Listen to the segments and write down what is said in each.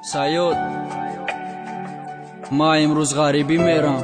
سایود ما امروز غریبی میرم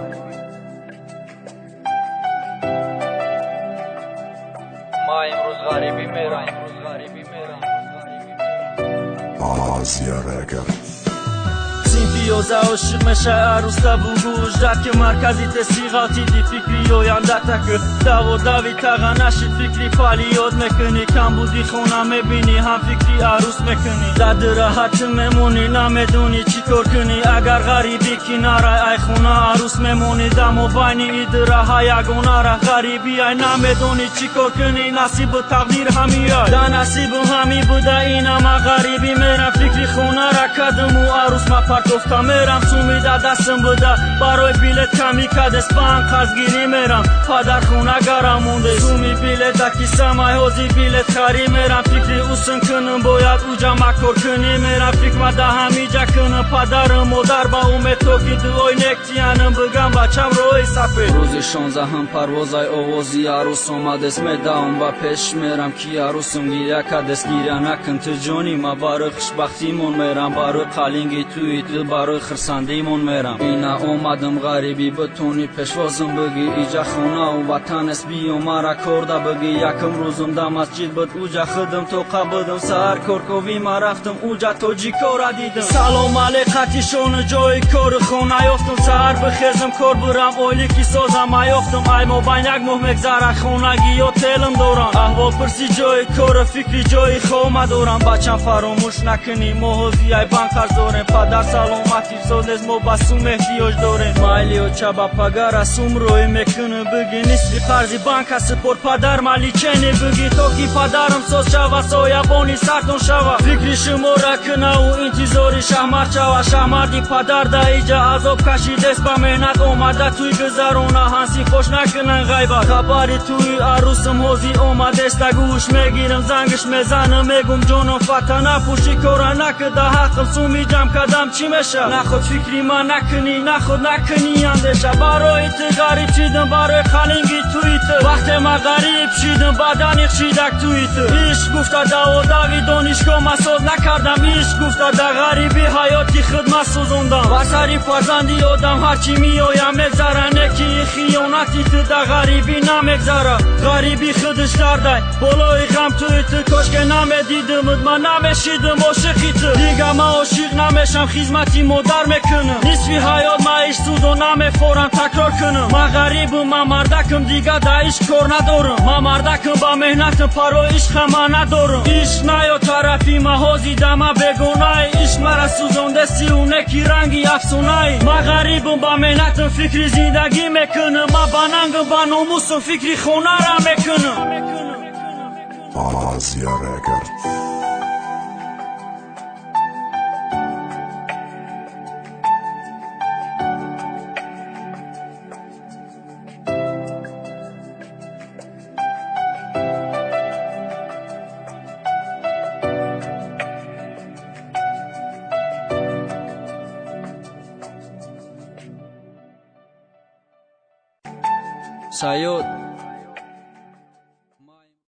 سیمپیوزا عاشق میشه عروس بگوش رد که مرکزی تسیغاتی دی فکری و یندتک دو داوی تغا نشید فکری فعالیت میکنی کم بودی خونه میبینی هم فکری عروس میکنی زد راحت میمونی نمیدونی چی کار کنی اگر غریبی کناره ای خونه عروس میمونی دم و بینی ایدره یگونه را غریبی ای نمیدونی چی کار کنی نصیب تقدیر همی ای دا نصیب همی بوده اینم غریبی میرم فکری خونه را کدم و عروس ما پرتفتا میرم سومیده دستم بوده برای بیلت کمی کد اسپان قرضگیری میرم پدر خونه گرم مونده سومی بیلت کیسه مایوزی بیلت خری میرم فکری اوسن کنم باید اوجا مکر کنی میرم فکر مده همیجا کنم پدرم مادر با اومد تو که دوی نکتیانم بگم بچم روی سفید روزی 16 هم پروازای آوازی عروس اومد اسم داون و پیش میرم کی عروسم گیره کدس گیره نکن تو جونی ما برای خوشبختیمون میرم برای قلینگی توی دل برای خرسندیمون میرم اینا اومدم غریبی بتونی پشوازم بگی ایجا خونه و وطن اس بیو مرا کرده بگی یکم روزم دا مسجد بود اوجا خودم تو قبودم سهر کرکوی ما رفتم اوجا تو جی کورا دیدم سلام علیقتی شون جای کور خونه یافتم سهر بخیزم کور برم اولی کی سازم ایافتم ای ما بین یک ماه مگذره خونگی یا تلم دوران احوال پرسی جای کور فکری جای خوما دورم بچم فراموش نکنی موهوزی ای بان قرض دارم پدر سلامتی سودز ما بسوم احتیاج داریم مایلی و چبا پگر اسوم روی میکنه بگی نصفی قرضی بانک سپور پدر مالیچنی بگی تو کی پدرم سوز شوا سایبانی سرتون شوا فکری شما را کنه و انتظاری شهمر شوا شهمردی پدر دا ایجا عذاب کشید است با مهنت اومده توی گذرونه هنسی خوش نکنن غیبت خبری توی عروسم حوزی اومده است گوش میگیرم زنگش میزنم میگم جونم فتنه پوشی کورا نکده حقم سومی جم کدم چی میشه نخود فکری من نکنی نخود نکنی اندشه برای تو غریب چیدم برای خلینگی توی تو وقتی ما غریب شیدم بدنی خشیدک توی تو عشق گفته دو داوی دانشگاه مساز نکردم عشق گفته دا غریبی حیاتی خدمت سوزوندم و سری فرزندی آدم هرچی میایم مگذره نکی خیانتی تو دا غریبی نمگذره غریبی خودش درده بالای غم توی تو کاش که نمیدیدمت من نمیشیدم عاشقی تو دیگه ما عاشق نمیشم خدمتی مادر میکنم نصفی حیات ما ایش سوزو نمیفورم تکرار کنم ما غریبم ما مردکم دیگه دا عشق کار ندارم ما مردکم با مهنتم پرو عشق ما ندارم عشق نیا طرفی ما حوزی دما بگونای عشق مرا سوزونده سیونه کی رنگی افسونای ما غریبم با مهنتم فکری زندگی میکنم ما باننگم با ناموسم فکری خونه را میکنم Asia Record. سایود